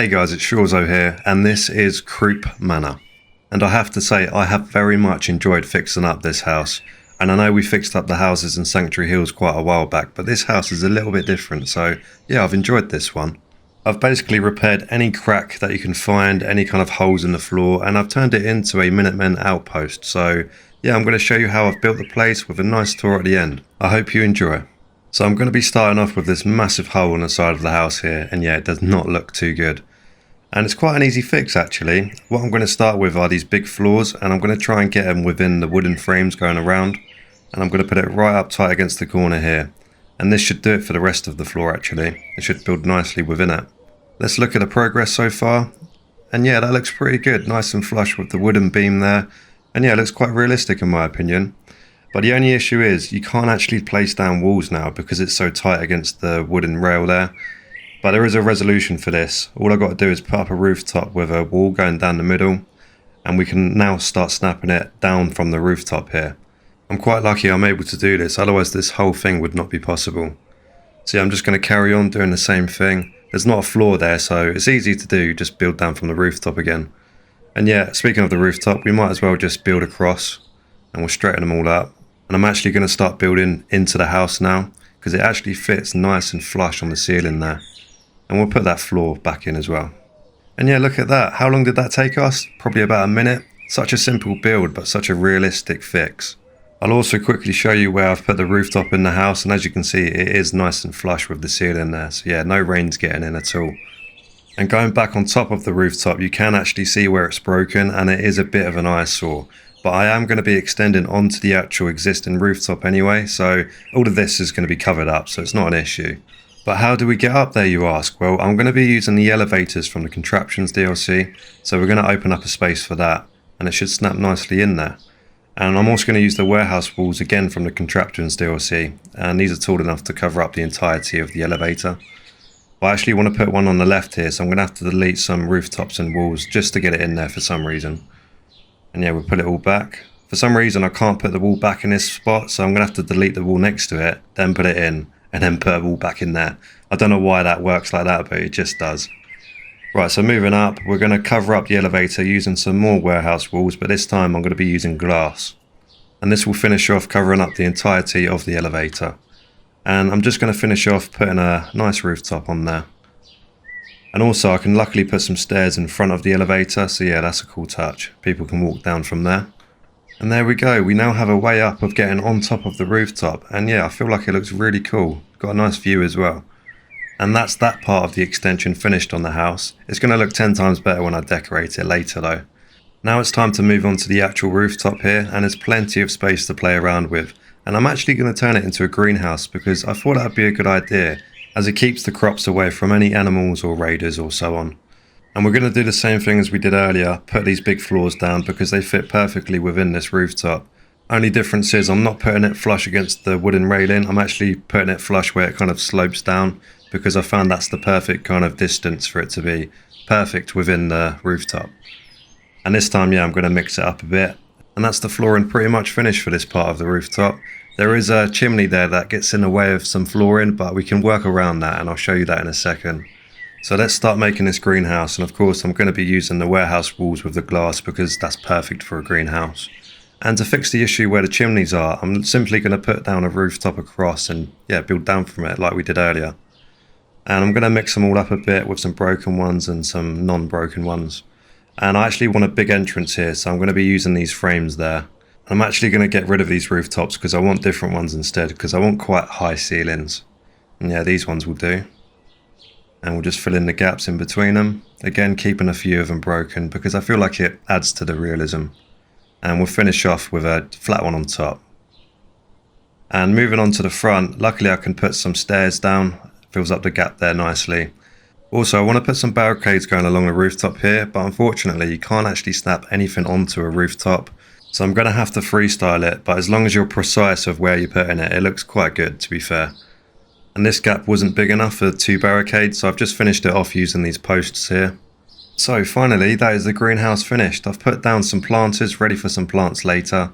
Hey guys, it's Shawzo here, and this is Croup Manor. And I have to say, I have very much enjoyed fixing up this house. And I know we fixed up the houses in Sanctuary Hills quite a while back, but this house is a little bit different, so yeah, I've enjoyed this one. I've basically repaired any crack that you can find, any kind of holes in the floor, and I've turned it into a Minutemen outpost. So yeah, I'm going to show you how I've built the place with a nice tour at the end. I hope you enjoy. So I'm going to be starting off with this massive hole on the side of the house here, and yeah, it does not look too good. And it's quite an easy fix actually. What I'm going to start with are these big floors, and I'm going to try and get them within the wooden frames going around. And I'm going to put it right up tight against the corner here. And this should do it for the rest of the floor actually. It should build nicely within it. Let's look at the progress so far. And yeah, that looks pretty good. Nice and flush with the wooden beam there. And yeah, it looks quite realistic in my opinion. But the only issue is you can't actually place down walls now because it's so tight against the wooden rail there. But there is a resolution for this. All I've got to do is put up a rooftop with a wall going down the middle, and we can now start snapping it down from the rooftop here. I'm quite lucky I'm able to do this, otherwise this whole thing would not be possible. So yeah, I'm just going to carry on doing the same thing. There's not a floor there, so it's easy to do, just build down from the rooftop again. And yeah, speaking of the rooftop, we might as well just build across, and we'll straighten them all up. And I'm actually going to start building into the house now, because it actually fits nice and flush on the ceiling there. And we'll put that floor back in as well. And yeah, look at that. How long did that take us? Probably about a minute. Such a simple build, but such a realistic fix. I'll also quickly show you where I've put the rooftop in the house, and as you can see, it is nice and flush with the ceiling there. So yeah, no rain's getting in at all. And going back on top of the rooftop, you can actually see where it's broken, and it is a bit of an eyesore. But I am going to be extending onto the actual existing rooftop anyway, so all of this is going to be covered up, so it's not an issue. But how do we get up there, you ask? Well, I'm going to be using the elevators from the Contraptions DLC, so we're going to open up a space for that, and it should snap nicely in there. And I'm also going to use the warehouse walls again from the Contraptions DLC, and these are tall enough to cover up the entirety of the elevator. But I actually want to put one on the left here, so I'm going to have to delete some rooftops and walls just to get it in there for some reason. And yeah, we'll put it all back. For some reason I can't put the wall back in this spot, so I'm going to have to delete the wall next to it, then put it in, and then put a wall back in there. I don't know why that works like that, but it just does. Right, so moving up, we're going to cover up the elevator using some more warehouse walls, but this time I'm going to be using glass. And this will finish off covering up the entirety of the elevator. And I'm just going to finish off putting a nice rooftop on there. And also I can luckily put some stairs in front of the elevator, so yeah, that's a cool touch. People can walk down from there. And there we go, we now have a way up of getting on top of the rooftop, and yeah, I feel like it looks really cool. Got a nice view as well. And that's that part of the extension finished on the house. It's going to look 10 times better when I decorate it later though. Now it's time to move on to the actual rooftop here, and there's plenty of space to play around with. And I'm actually going to turn it into a greenhouse because I thought that would be a good idea, as it keeps the crops away from any animals or raiders or so on. And we're going to do the same thing as we did earlier, put these big floors down because they fit perfectly within this rooftop. Only difference is I'm not putting it flush against the wooden railing, I'm actually putting it flush where it kind of slopes down, because I found that's the perfect kind of distance for it to be perfect within the rooftop. And this time, yeah, I'm going to mix it up a bit. And that's the flooring pretty much finished for this part of the rooftop. There is a chimney there that gets in the way of some flooring, but we can work around that, and I'll show you that in a second. So let's start making this greenhouse, and of course I'm going to be using the warehouse walls with the glass because that's perfect for a greenhouse. And to fix the issue where the chimneys are, I'm simply going to put down a rooftop across and yeah, build down from it like we did earlier. And I'm going to mix them all up a bit with some broken ones and some non-broken ones. And I actually want a big entrance here, so I'm going to be using these frames there. I'm actually going to get rid of these rooftops because I want different ones instead, because I want quite high ceilings. And yeah, these ones will do. And we'll just fill in the gaps in between them. Again, keeping a few of them broken because I feel like it adds to the realism. And we'll finish off with a flat one on top. And moving on to the front, luckily I can put some stairs down. Fills up the gap there nicely. Also, I want to put some barricades going along the rooftop here, but unfortunately you can't actually snap anything onto a rooftop. So I'm going to have to freestyle it, but as long as you're precise of where you're putting it, it looks quite good to be fair. And this gap wasn't big enough for 2 barricades, so I've just finished it off using these posts here. So finally, that is the greenhouse finished. I've put down some planters ready for some plants later.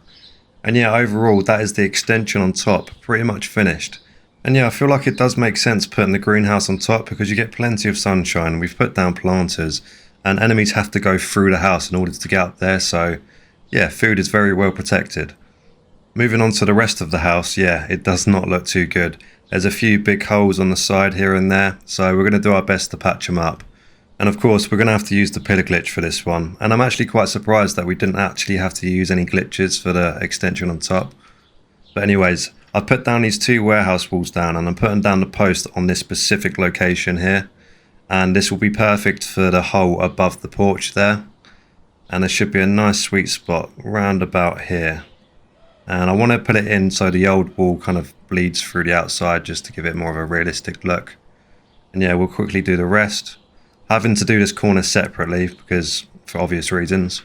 And yeah, overall that is the extension on top, pretty much finished. And yeah, I feel like it does make sense putting the greenhouse on top because you get plenty of sunshine. We've put down planters and enemies have to go through the house in order to get up there. So yeah, food is very well protected. Moving on to the rest of the house, yeah, it does not look too good. There's a few big holes on the side here and there, so we're going to do our best to patch them up. And of course, we're going to have to use the pillar glitch for this one. And I'm actually quite surprised that we didn't actually have to use any glitches for the extension on top. But anyways, I've put down these 2 warehouse walls down and I'm putting down the post on this specific location here. And this will be perfect for the hole above the porch there. And there should be a nice sweet spot round about here. And I want to put it in so the old wall kind of bleeds through the outside just to give it more of a realistic look. And yeah, we'll quickly do the rest. Having to do this corner separately because for obvious reasons.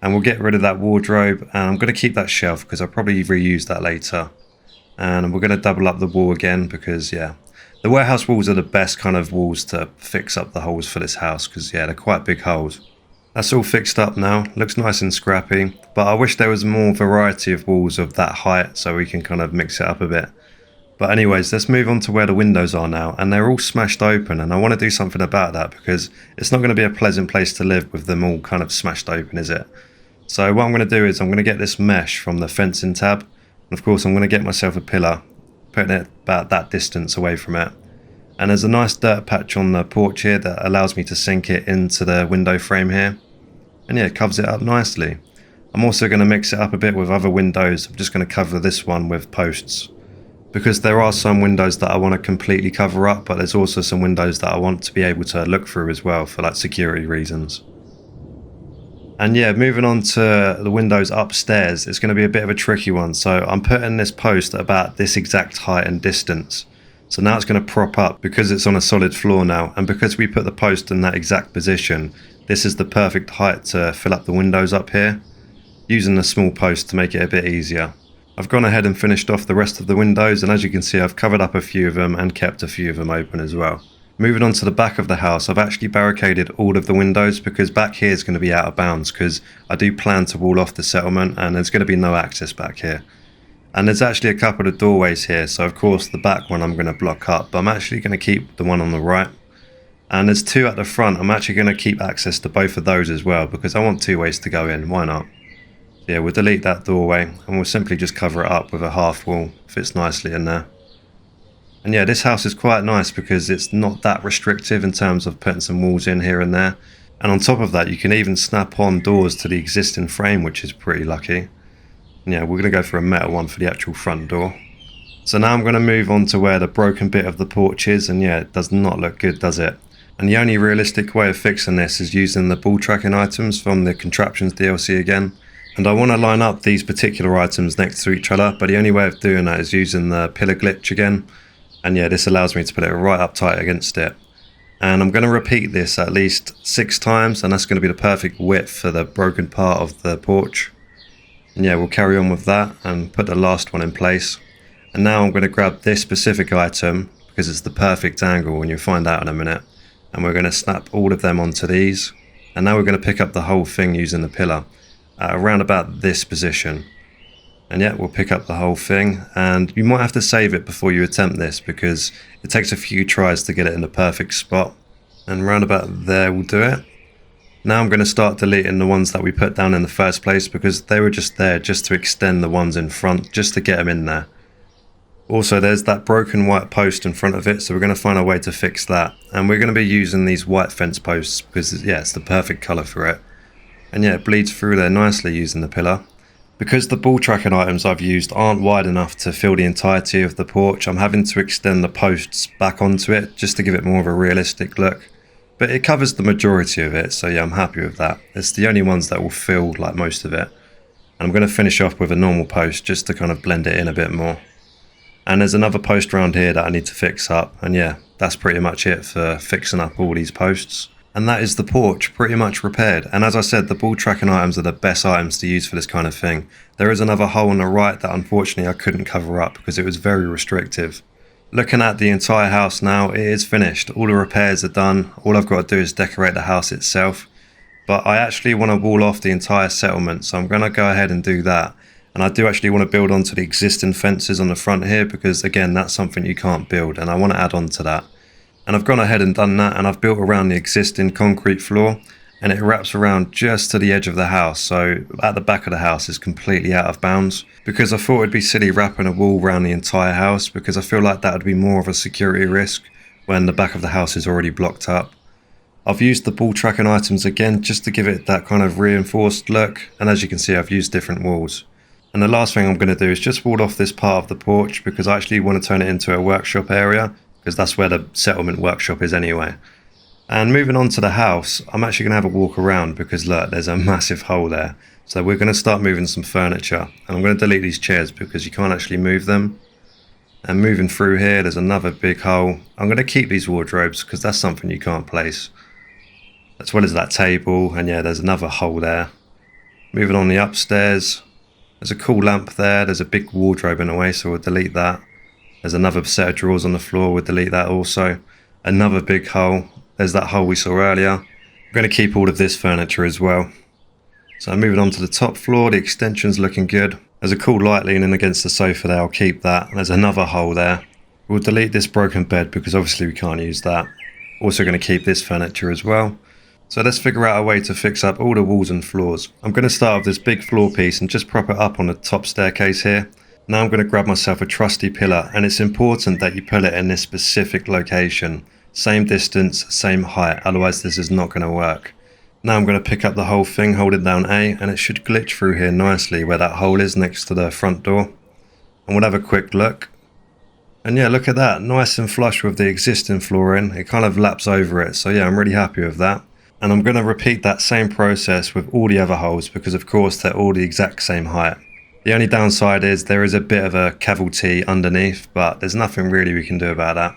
And we'll get rid of that wardrobe and I'm going to keep that shelf because I'll probably reuse that later. And we're going to double up the wall again because yeah, the warehouse walls are the best kind of walls to fix up the holes for this house because yeah, they're quite big holes. That's all fixed up now, looks nice and scrappy, but I wish there was more variety of walls of that height so we can kind of mix it up a bit. But anyways, let's move on to where the windows are now, and they're all smashed open, and I want to do something about that because it's not going to be a pleasant place to live with them all kind of smashed open, is it? So what I'm going to do is I'm going to get this mesh from the fencing tab, and of course I'm going to get myself a pillar, putting it about that distance away from it. And there's a nice dirt patch on the porch here that allows me to sink it into the window frame here. And yeah, it covers it up nicely. I'm also going to mix it up a bit with other windows. I'm just going to cover this one with posts. Because there are some windows that I want to completely cover up, but there's also some windows that I want to be able to look through as well for like security reasons. And yeah, moving on to the windows upstairs, it's going to be a bit of a tricky one. So I'm putting this post at about this exact height and distance. So now it's going to prop up because it's on a solid floor now, and because we put the post in that exact position, this is the perfect height to fill up the windows up here, using the small post to make it a bit easier. I've gone ahead and finished off the rest of the windows, and as you can see I've covered up a few of them and kept a few of them open as well. Moving on to the back of the house, I've actually barricaded all of the windows because back here is going to be out of bounds because I do plan to wall off the settlement and there's going to be no access back here. And there's actually a couple of doorways here, so of course the back one I'm going to block up, but I'm actually going to keep the one on the right. And there's 2 at the front. I'm actually going to keep access to both of those as well because I want 2 ways to go in, why not? So yeah, we'll delete that doorway and we'll simply just cover it up with a half wall, fits nicely in there. And yeah, this house is quite nice because it's not that restrictive in terms of putting some walls in here and there. And on top of that, you can even snap on doors to the existing frame, which is pretty lucky. Yeah, we're going to go for a metal one for the actual front door. So now I'm going to move on to where the broken bit of the porch is, and yeah, it does not look good, does it? And the only realistic way of fixing this is using the ball tracking items from the Contraptions DLC again. And I want to line up these particular items next to each other, but the only way of doing that is using the pillar glitch again. And yeah, this allows me to put it right up tight against it. And I'm going to repeat this at least 6 times, and that's going to be the perfect width for the broken part of the porch. And yeah, we'll carry on with that and put the last one in place. And now I'm going to grab this specific item because it's the perfect angle, and you'll find out in a minute. And we're going to snap all of them onto these. And now we're going to pick up the whole thing using the pillar around about this position. And yeah, we'll pick up the whole thing. And you might have to save it before you attempt this because it takes a few tries to get it in the perfect spot. And round about there we'll do it. Now I'm going to start deleting the ones that we put down in the first place because they were just there just to extend the ones in front, just to get them in there. Also, there's that broken white post in front of it, so we're going to find a way to fix that. And we're going to be using these white fence posts because, yeah, it's the perfect colour for it. And yeah, it bleeds through there nicely using the pillar. Because the ball tracking items I've used aren't wide enough to fill the entirety of the porch, I'm having to extend the posts back onto it just to give it more of a realistic look. But it covers the majority of it, so yeah, I'm happy with that. It's the only ones that will fill like most of it. And I'm going to finish off with a normal post just to kind of blend it in a bit more. And there's another post around here that I need to fix up. And yeah, that's pretty much it for fixing up all these posts. And that is the porch pretty much repaired. And as I said, the ball tracking items are the best items to use for this kind of thing. There is another hole on the right that unfortunately I couldn't cover up because it was very restrictive. Looking at the entire house now, it is finished. All the repairs are done. All I've got to do is decorate the house itself. But I actually want to wall off the entire settlement, so I'm going to go ahead and do that. And And I do actually want to build onto the existing fences on the front here because, again, that's something you can't build, and I want to add on to that. And I've gone ahead and done that, and I've built around the existing concrete floor, and it wraps around just to the edge of the house, so at the back of the house is completely out of bounds, because I thought it'd be silly wrapping a wall around the entire house, because I feel like that would be more of a security risk when the back of the house is already blocked up. I've used the ball tracking items again just to give it that kind of reinforced look, and as you can see, I've used different walls. And the last thing I'm going to do is just wall off this part of the porch, because I actually want to turn it into a workshop area, because that's where the settlement workshop is anyway. And moving on to the house, I'm actually going to have a walk around because look, there's a massive hole there. So we're going to start moving some furniture, and I'm going to delete these chairs because you can't actually move them. And moving through here, there's another big hole. I'm going to keep these wardrobes because that's something you can't place, as well as that table. And yeah, there's another hole there. Moving on the upstairs, there's a cool lamp there. There's a big wardrobe in the way, so we'll delete that. There's another set of drawers on the floor. We'll delete that also. Another big hole. There's that hole we saw earlier. I'm going to keep all of this furniture as well. So moving on to the top floor, the extension's looking good. There's a cool light leaning against the sofa there. I'll keep that. There's another hole there. We'll delete this broken bed because obviously we can't use that. Also going to keep this furniture as well. So let's figure out a way to fix up all the walls and floors. I'm going to start with this big floor piece and just prop it up on the top staircase here. Now I'm going to grab myself a trusty pillar, and it's important that you pull it in this specific location. Same distance, same height, otherwise this is not going to work. Now I'm going to pick up the whole thing, hold it down A, and it should glitch through here nicely where that hole is next to the front door. And we'll have a quick look. And yeah, look at that, nice and flush with the existing flooring. It kind of laps over it, so yeah, I'm really happy with that. And I'm going to repeat that same process with all the other holes because of course they're all the exact same height. The only downside is there is a bit of a cavity underneath, but there's nothing really we can do about that.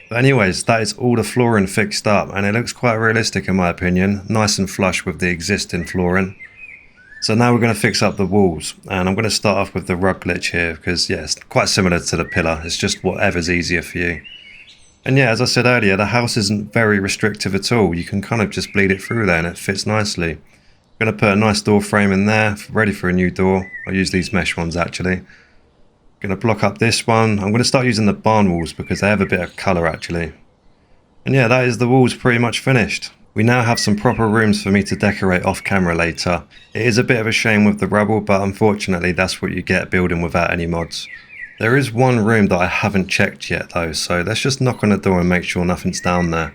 But anyways, that is all the flooring fixed up, and it looks quite realistic in my opinion, nice and flush with the existing flooring. So now we're going to fix up the walls, and I'm going to start off with the rug glitch here because yeah, it's quite similar to the pillar, it's just whatever's easier for you. And yeah, as I said earlier, the house isn't very restrictive at all. You can kind of just bleed it through there and it fits nicely. I'm going to put a nice door frame in there, ready for a new door. I use these mesh ones actually. Going to block up this one. I'm going to start using the barn walls because they have a bit of colour actually. And yeah, that is the walls pretty much finished. We now have some proper rooms for me to decorate off camera later. It is a bit of a shame with the rubble, but unfortunately that's what you get building without any mods. There is one room that I haven't checked yet though, so let's just knock on the door and make sure nothing's down there.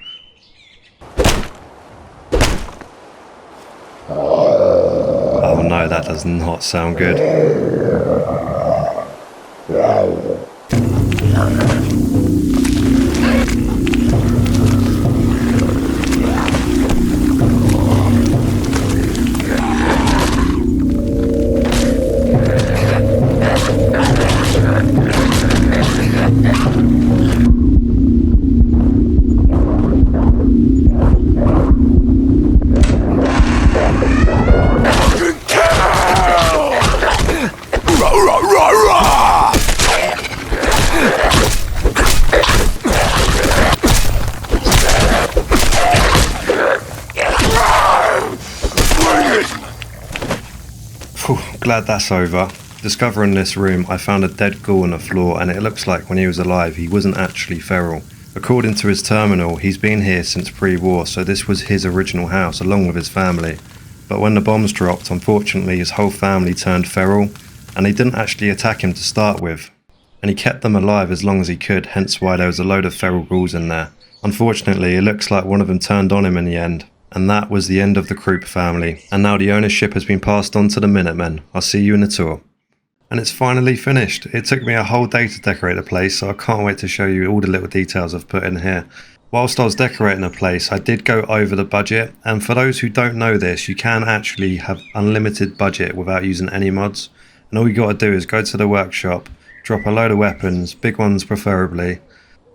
Oh no, that does not sound good. Glad that's over. Discovering this room, I found a dead ghoul on the floor, and it looks like when he was alive he wasn't actually feral. According to his terminal, he's been here since pre-war, so this was his original house along with his family. But when the bombs dropped, unfortunately his whole family turned feral, and they didn't actually attack him to start with. And he kept them alive as long as he could, hence why there was a load of feral ghouls in there. Unfortunately, it looks like one of them turned on him in the end. And that was the end of the Croup family. And now the ownership has been passed on to the Minutemen. I'll see you in the tour. And it's finally finished. It took me a whole day to decorate the place, so I can't wait to show you all the little details I've put in here. Whilst I was decorating the place, I did go over the budget. And for those who don't know this, you can actually have unlimited budget without using any mods. And all you got to do is go to the workshop, drop a load of weapons, big ones preferably,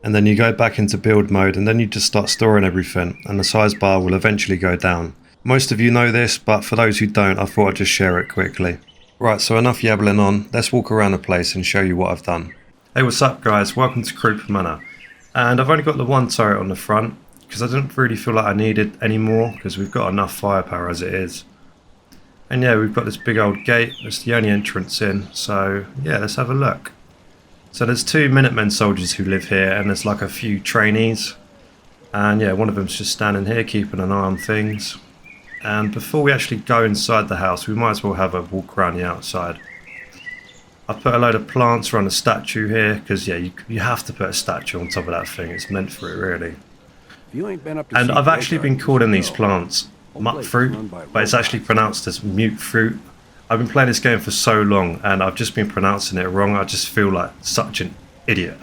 and then you go back into build mode, and then you just start storing everything, and the size bar will eventually go down. Most of you know this, but for those who don't, I thought I'd just share it quickly. Right, so enough yabbling on, let's walk around the place and show you what I've done. Hey, what's up guys, welcome to Croup Manor. And I've only got the one turret on the front, because I didn't really feel like I needed any more, because we've got enough firepower as it is. And yeah, we've got this big old gate. It's the only entrance in. So yeah, let's have a look. So there's 2 Minutemen soldiers who live here, and there's like a few trainees. And yeah, one of them's just standing here keeping an eye on things. And before we actually go inside the house, we might as well have a walk around the outside. I've put a load of plants around the statue here, because yeah, you have to put a statue on top of that thing. It's meant for it, really. And I've actually been calling these plants mutt fruit, but it's actually pronounced as mute fruit. I've been playing this game for so long, and I've just been pronouncing it wrong. I just feel like such an idiot.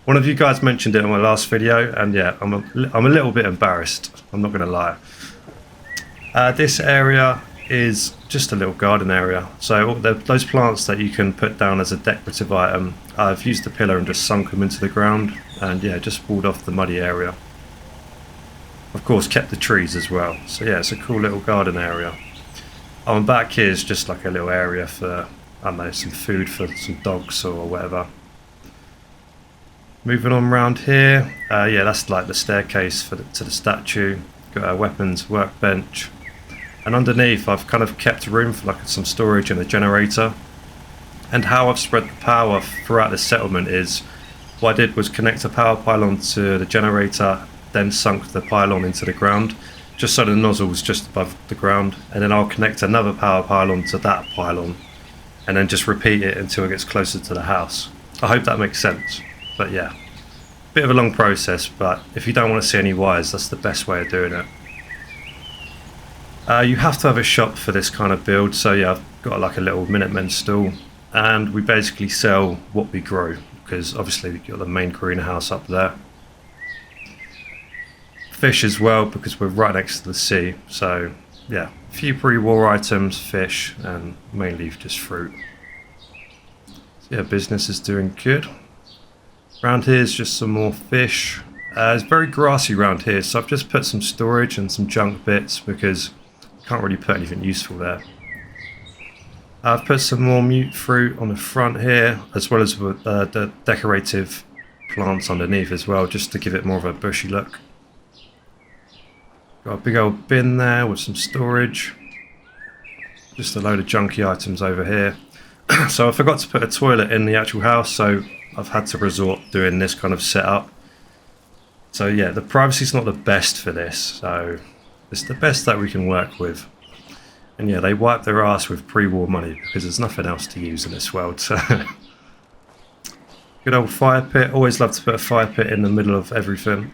One of you guys mentioned it in my last video, and yeah, I'm a little bit embarrassed. I'm not going to lie. This area is just a little garden area. So those plants that you can put down as a decorative item, I've used the pillar and just sunk them into the ground, and yeah, just walled off the muddy area. Of course, kept the trees as well. So yeah, it's a cool little garden area. Oh, and back here is just like a little area for, I don't know, some food for some dogs or whatever. Moving on around here, yeah, that's like the staircase to the statue. Got a weapons workbench. And underneath, I've kind of kept room for like some storage and a generator. And how I've spread the power throughout the settlement is, what I did was connect a power pylon to the generator, then sunk the pylon into the ground, just so the nozzle was just above the ground, and then I'll connect another power pylon to that pylon, and then just repeat it until it gets closer to the house. I hope that makes sense, but yeah, bit of a long process, but if you don't want to see any wires, that's the best way of doing it. You have to have a shop for this kind of build, so yeah, I've got like a little Minutemen stall, and we basically sell what we grow, because obviously we've got the main greenhouse up there. Fish as well, because we're right next to the sea, so yeah, a few pre-war items, fish, and mainly just fruit. So yeah, business is doing good. Around here is just some more fish. It's very grassy around here, so I've just put some storage and some junk bits because I can't really put anything useful there. I've put some more mute fruit on the front here, as well as the decorative plants underneath as well, just to give it more of a bushy look. Got a big old bin there with some storage. Just a load of junky items over here. So I forgot to put a toilet in the actual house, so I've had to resort doing this kind of setup. So yeah, the privacy's not the best for this, so it's the best that we can work with. And yeah, they wipe their ass with pre-war money because there's nothing else to use in this world. So good old fire pit. Always love to put a fire pit in the middle of everything.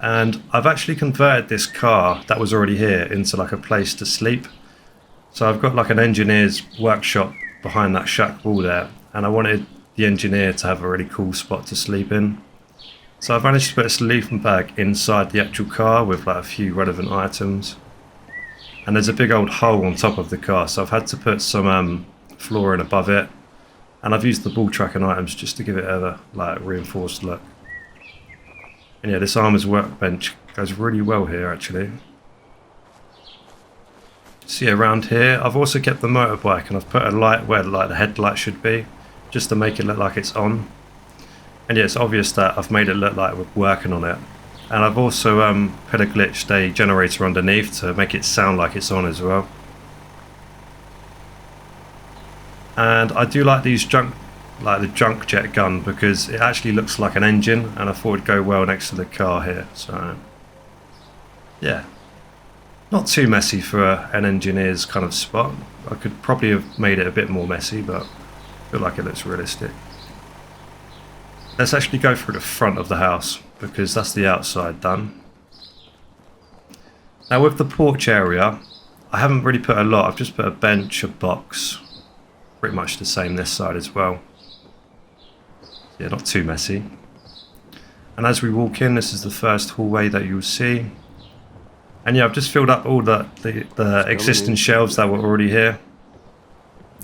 And I've actually converted this car that was already here into like a place to sleep. So I've got like an engineer's workshop behind that shack wall there, and I wanted the engineer to have a really cool spot to sleep in. So I've managed to put a sleeping bag inside the actual car with like a few relevant items. And there's a big old hole on top of the car, so I've had to put some flooring above it. And I've used the ball tracking items just to give it a like reinforced look. And yeah, this armor's workbench goes really well here actually. See, around here I've also kept the motorbike, and I've put a light where like the headlight should be, just to make it look like it's on. And yeah, it's obvious that I've made it look like we're working on it. And I've also put a glitched a generator underneath to make it sound like it's on as well. And I do like these the junk jet gun, because it actually looks like an engine, and I thought it'd go well next to the car here. So yeah, not too messy for an engineer's kind of spot. I could probably have made it a bit more messy, but I feel like it looks realistic. Let's actually go through the front of the house, because that's the outside done. Now with the porch area, I haven't really put a lot. I've just put a bench, a box, pretty much the same this side as well. Yeah, not too messy. And as we walk in, this is the first hallway that you'll see. And yeah, I've just filled up all the existing shelves that were already here,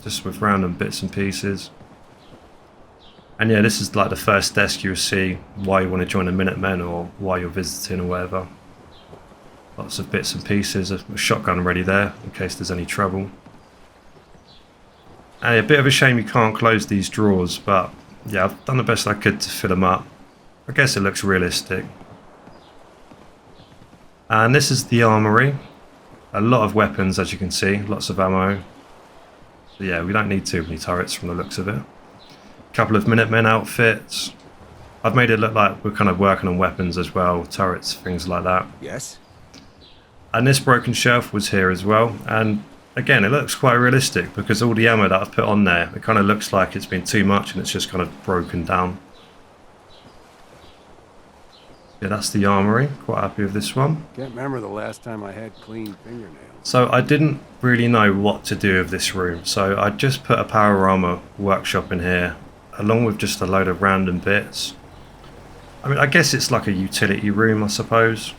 just with random bits and pieces. And yeah, this is like the first desk you'll see why you want to join the Minutemen or why you're visiting or whatever. Lots of bits and pieces, a shotgun ready there in case there's any trouble. And a bit of a shame you can't close these drawers, but yeah, I've done the best I could to fill them up. I guess it looks realistic. And this is the armory. A lot of weapons, as you can see, lots of ammo. So yeah, we don't need too many turrets from the looks of it. A couple of Minutemen outfits. I've made it look like we're kind of working on weapons as well, turrets, things like that. Yes. And this broken shelf was here as well. And again, it looks quite realistic because all the ammo that I've put on there, it kind of looks like it's been too much and it's just kind of broken down. Yeah, that's the armory. Quite happy with this one. Can't remember the last time I had clean fingernails. So I didn't really know what to do with this room. So I just put a power armor workshop in here, along with just a load of random bits. I mean, I guess it's like a utility room, I suppose.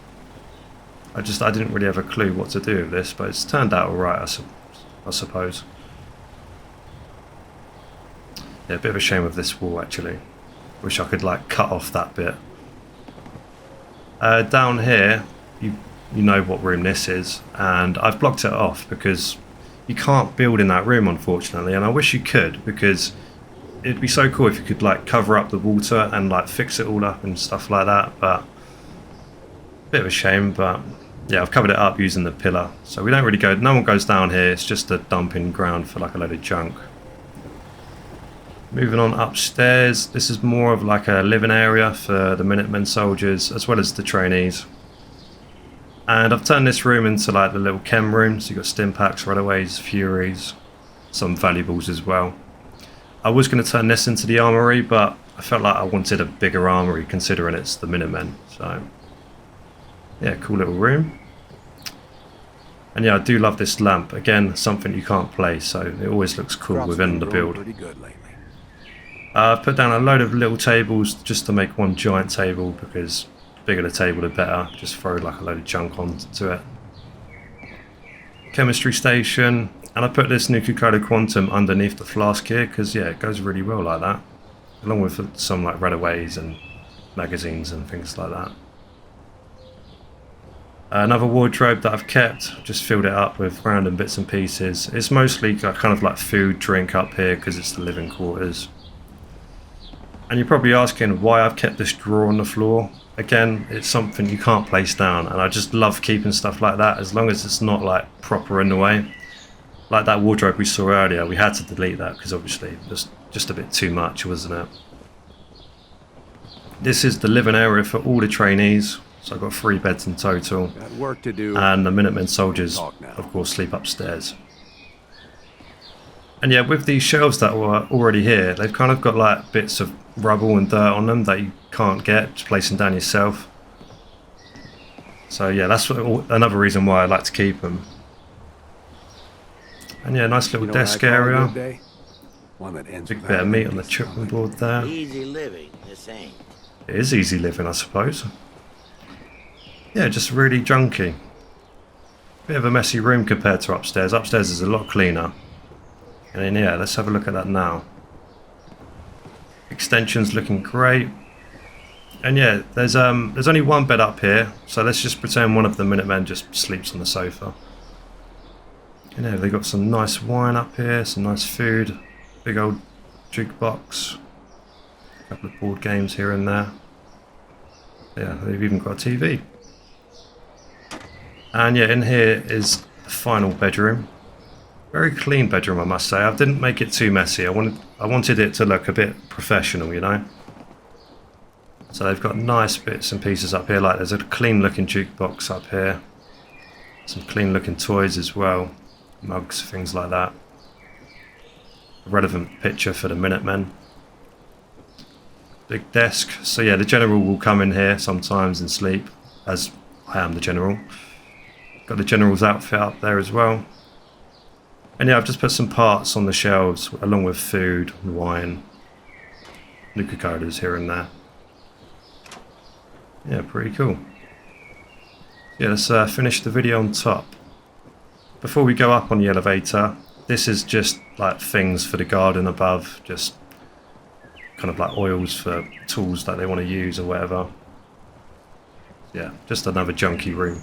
I didn't really have a clue what to do with this, but it's turned out alright, I suppose. Yeah, a bit of a shame with this wall, actually. Wish I could, like, cut off that bit. Down here, you know what room this is, and I've blocked it off because you can't build in that room, unfortunately, and I wish you could, because it'd be so cool if you could, like, cover up the water and, like, fix it all up and stuff like that, but bit of a shame. But yeah, I've covered it up using the pillar, so we don't really go, no one goes down here. It's just a dumping ground for like a load of junk. Moving on upstairs, this is more of like a living area for the Minutemen soldiers as well as the trainees. And I've turned this room into like the little chem room, so you've got stim packs, runaways, furies, some valuables as well. I was going to turn this into the armory, but I felt like I wanted a bigger armory considering it's the Minutemen, so yeah, cool little room. And yeah, I do love this lamp. Again, something you can't place, so it always looks cool within the build. Pretty good lately. I've put down a load of little tables just to make one giant table, because the bigger the table the better. Just throw like a load of junk onto it. Chemistry station, and I put this Nuka-Cola Quantum underneath the flask here because yeah, it goes really well like that, along with some like runaways and magazines and things like that. Another wardrobe that I've kept, just filled it up with random bits and pieces. It's mostly kind of like food, drink up here because it's the living quarters. And you're probably asking why I've kept this drawer on the floor. Again, it's something you can't place down, and I just love keeping stuff like that as long as it's not like proper in the way. Like that wardrobe we saw earlier, we had to delete that because obviously it was just a bit too much, wasn't it? This is the living area for all the trainees. So I've got 3 beds in total. Got work to do. And the Minutemen soldiers, of course, sleep upstairs. And yeah, with these shelves that were already here, they've kind of got like bits of rubble and dirt on them that you can't get, just placing down yourself. So yeah, that's another reason why I like to keep them. And yeah, nice little desk area. One that ends Big bit of meat on the chopping board there. Easy living, this ain't. It is easy living, I suppose. Yeah, just really junky. Bit of a messy room compared to upstairs. Upstairs is a lot cleaner. And then yeah, let's have a look at that now. Extension's looking great. And yeah, there's only one bed up here, so let's just pretend one of the Minutemen just sleeps on the sofa. And yeah, they've got some nice wine up here, some nice food, big old jukebox, a couple of board games here and there. Yeah, they've even got a TV. And yeah, in here is the final bedroom. Very clean bedroom, I must say. I didn't make it too messy. I wanted it to look a bit professional, you know. So they've got nice bits and pieces up here. Like there's a clean looking jukebox up here. Some clean looking toys as well. Mugs, things like that. A relevant picture for the Minutemen. Big desk. So yeah, the general will come in here sometimes and sleep, as I am the general. Got the general's outfit up there as well. And yeah, I've just put some parts on the shelves along with food, wine, Nuka-Colas here and there. Yeah, pretty cool. Yeah, let's finish the video on top. Before we go up on the elevator, this is just like things for the garden above, just kind of like oils for tools that they want to use or whatever. Yeah, just another junky room.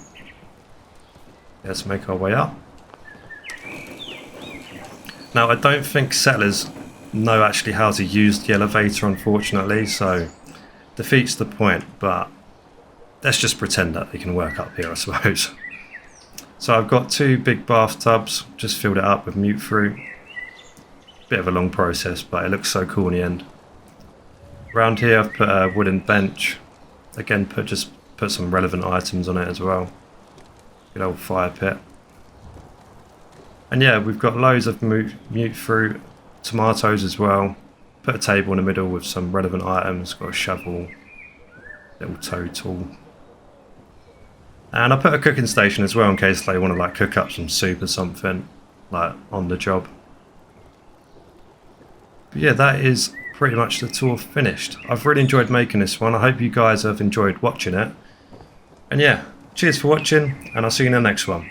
Let's make our way up. Now, I don't think settlers know actually how to use the elevator, unfortunately, so defeats the point, but let's just pretend that they can work up here, I suppose. So I've got 2 big bathtubs, just filled it up with mute fruit. Bit of a long process, but it looks so cool in the end. Around here I've put a wooden bench. Again, just put some relevant items on it as well. Good old fire pit. And yeah, we've got loads of mute fruit, tomatoes as well. Put a table in the middle with some relevant items. Got a shovel, little tow tool. And I put a cooking station as well in case they want to like cook up some soup or something, like on the job. But yeah, that is pretty much the tour finished. I've really enjoyed making this one. I hope you guys have enjoyed watching it. And yeah, cheers for watching, and I'll see you in the next one.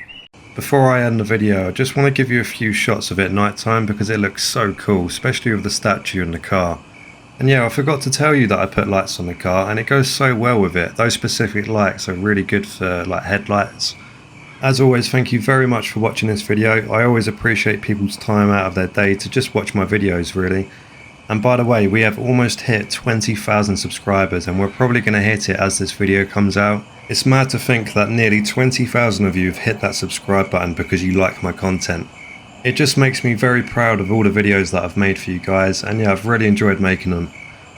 Before I end the video, I just want to give you a few shots of it at night time because it looks so cool, especially with the statue in the car. And yeah, I forgot to tell you that I put lights on the car, and it goes so well with it. Those specific lights are really good for like headlights. As always, thank you very much for watching this video. I always appreciate people's time out of their day to just watch my videos, really. And by the way, we have almost hit 20,000 subscribers, and we're probably going to hit it as this video comes out. It's mad to think that nearly 20,000 of you have hit that subscribe button because you like my content. It just makes me very proud of all the videos that I've made for you guys, and yeah, I've really enjoyed making them.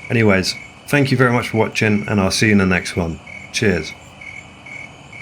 Anyways, thank you very much for watching, and I'll see you in the next one. Cheers.